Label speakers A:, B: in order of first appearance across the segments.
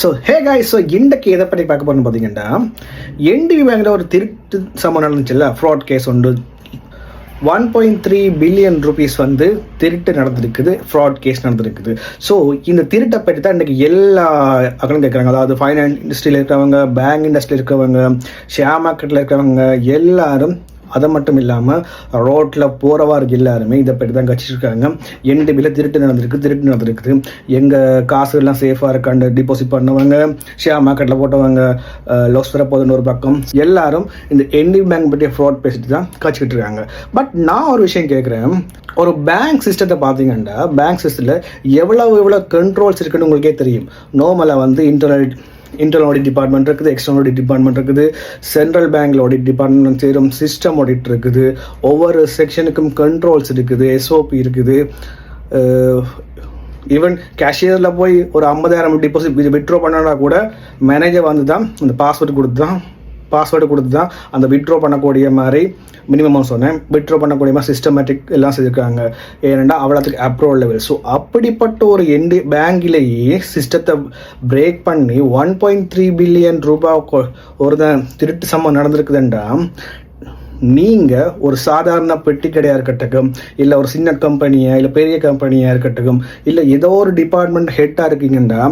A: So hey guys, so இன்றைக்கு எதை பற்றி பார்க்க போகணும்னு பார்த்தீங்கன்னா, என்டிபி பேங்கில் ஒரு திருட்டு சம்பவம் நடந்துச்சுல்ல, ஃப்ராட் கேஸ் ஒன்று 1.3 பில்லியன் ருபீஸ் வந்து திருட்டு நடந்திருக்குது, ஃப்ராட் கேஸ் நடந்திருக்குது. ஸோ இந்த திருட்டை பற்றி தான் இன்றைக்கி எல்லா அக்கலும் கேட்குறாங்க. அதாவது ஃபைனான்ஸ் இண்டஸ்ட்ரியில் இருக்கிறவங்க, பேங்க் இண்டஸ்ட்ரியில் இருக்கிறவங்க, ஷேர் மார்க்கெட்டில் இருக்கிறவங்க எல்லாரும், அதை மட்டும் இல்லாமல் ரோட்டில் போகிறவாருக்கு எல்லாருமே இதை பற்றி தான் கட்சிருக்காங்க. என்டிபியில் திருட்டு நடந்திருக்குது. எங்கள் காசுலாம் சேஃபாக இருக்காண்டு டிபாசிட் பண்ணவங்க, ஷேர் மார்க்கெட்டில் போட்டவங்க லாஸ் வர போதுன்னு ஒரு பக்கம், எல்லாரும் இந்த என்டிபி பேங்க் பற்றிய ஃப்ராட் பேசிட்டு தான் கட்சிக்கிட்டு இருக்காங்க. பட் நான் ஒரு விஷயம் கேட்குறேன், ஒரு பேங்க் சிஸ்டத்தை பார்த்தீங்கன்னா, பேங்க் சிஸ்டத்தில் எவ்வளோ கண்ட்ரோல்ஸ் இருக்குன்னு உங்களுக்கே தெரியும். நார்மலாக வந்து இன்டர்னல் ஆடிட் டிபார்ட்மெண்ட் இருக்குது, எக்ஸ்டர்னல் ஆடிட் டிபார்ட்மெண்ட் இருக்குது, சென்ட்ரல் பேங்க்ல ஆடிட் டிபார்ட்மெண்ட் சேரும், சிஸ்டம் ஆடிட் இருக்குது, ஒவ்வொரு செக்ஷனுக்கும் கண்ட்ரோல்ஸ் இருக்குது, SOP இருக்குது. ஈவன் கேஷியரில் போய் ஒரு 50,000 டிபாசிட் வித்ட்ரா பண்ணனா கூட மேனேஜர் வந்து தான் அந்த பாஸ்வேர்டு கொடுத்து தான் அந்த வித்ட்ரா பண்ணக்கூடிய மாதிரி மினிமம் சொன்னேன், வித்ட்ரா பண்ணக்கூடிய மாதிரி சிஸ்டமேட்டிக் எல்லாம் செஞ்சுருக்காங்க. ஏன்னா அவ்வளோத்துக்கு அப்ரூவல் லெவல். ஸோ அப்படிப்பட்ட ஒரு பேங்கிலேயே சிஸ்டத்தை பிரேக் பண்ணி 1.3 பில்லியன் ரூபாய் ஒரு திருட்டு சம்பவம் நடந்திருக்குதுன்றா, நீங்கள் ஒரு சாதாரண பெட்டி கடையாக இருக்கட்டும், இல்லை ஒரு சின்ன கம்பெனியாக, இல்லை பெரிய கம்பெனியாக இருக்கட்டும், இல்லை ஏதோ ஒரு டிபார்ட்மெண்ட் ஹெட்டாக இருக்கீங்கன்னா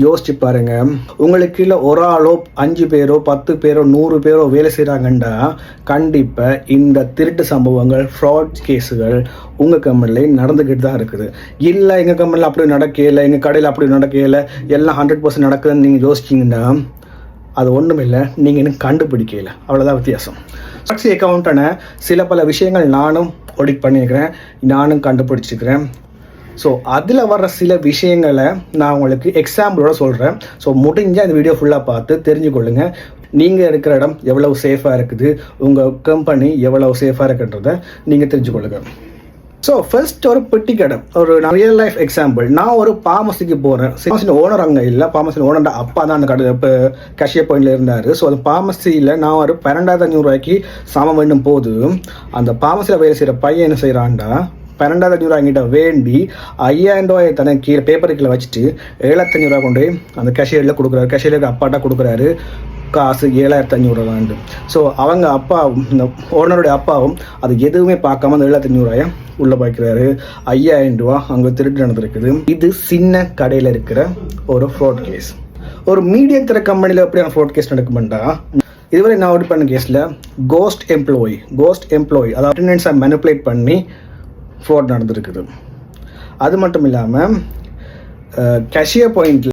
A: யோசிச்சு பாருங்கள். உங்களுக்கு இல்லை ஒரு ஆளோ 5 பேரோ 10 பேரோ 100 பேரோ வேலை செய்கிறாங்கன்னா கண்டிப்பாக இந்த திருட்டு சம்பவங்கள், ஃப்ராட் கேஸுகள் உங்கள் கம்பெனியில் நடந்துக்கிட்டு தான் இருக்குது. இல்லை எங்கள் கம்பெனியில் அப்படி நடக்கலை, எங்கள் கடையில் அப்படி நடக்கலை, எல்லாம் 100% நடக்குதுன்னு நீங்கள் யோசிச்சிங்கன்னா அது ஒன்றும் இல்லை, நீங்கள் இன்னும் கண்டுபிடிக்கல, அவ்வளோதான் வித்தியாசம். டாக்ஸி அக்கௌண்ட்டான சில பல விஷயங்கள் நானும் ஆடிட் பண்ணியிருக்கிறேன், நானும் கண்டுபிடிச்சிருக்கிறேன். ஸோ அதில் வர்ற சில விஷயங்களை நான் உங்களுக்கு எக்ஸாம்பிளோட சொல்கிறேன். ஸோ முடிஞ்சால் இந்த வீடியோ ஃபுல்லாக பார்த்து தெரிஞ்சுக்கொள்ளுங்க. நீங்கள் இருக்கிற இடம் எவ்வளவு சேஃபாக இருக்குது, உங்கள் கம்பெனி எவ்வளவு சேஃபாக இருக்குன்றதை நீங்கள் தெரிஞ்சுக்கொள்ளுங்க. ஸோ ஃபர்ஸ்ட் ஒரு பெட்டி கடை, ஒரு ரியல் லைஃப் எக்ஸாம்பிள். நான் ஒரு பார்மசிக்கு போகிறேன். பார்மசியின் ஓனர் அங்கே இல்லை, பார்மசியின் ஓனர் அப்பா தான் அந்த கடை இப்போ கேஷியர் பாயிண்டில் இருந்தார். ஸோ அந்த பார்மசியில் நான் ஒரு 12,500 ரூபாய்க்கு சாமான் வேண்டும் போது, அந்த பார்மசியில் வேலை செய்கிற பையன் என்ன செய்கிறான்டா, 12,500 ரூபாய்கிட்ட வேண்டி 5,000 ரூபாயை தனக்கு கீழே பேப்பர் கீழே வச்சுட்டு 7,500 ரூபா கொண்டு அந்த கேஷியரில் கொடுக்குறாரு. கேஷியருக்கு அப்பாட்டா கொடுக்குறாரு காசு 7,500 ரூபாண்டு. ஸோ அவங்க அப்பா, இந்த ஓனருடைய அப்பாவும் அது எதுவுமே பார்க்காம அந்த 7,500 ரூபாயை உள்ளே பாய்க்கிறாரு. 5,000 ரூபா அங்கே திருட்டு நடந்திருக்குது. இது சின்ன கடையில் இருக்கிற ஒரு ஃப்ராட் கேஸ். ஒரு மீடியம் தர கம்பெனியில் எப்படியான ஃப்ராட் கேஸ் நடக்குமெண்டா, இதுவரை நான் ஆர்டர் பண்ண கேஸில் கோஸ்ட் எம்ப்ளாயி அதாவது அட்டெண்டன்ஸை மேனிப்புலேட் பண்ணி ஃப்ராட் நடந்திருக்குது. அது மட்டும் இல்லாமல் கேஷியர் பாயிண்ட்ல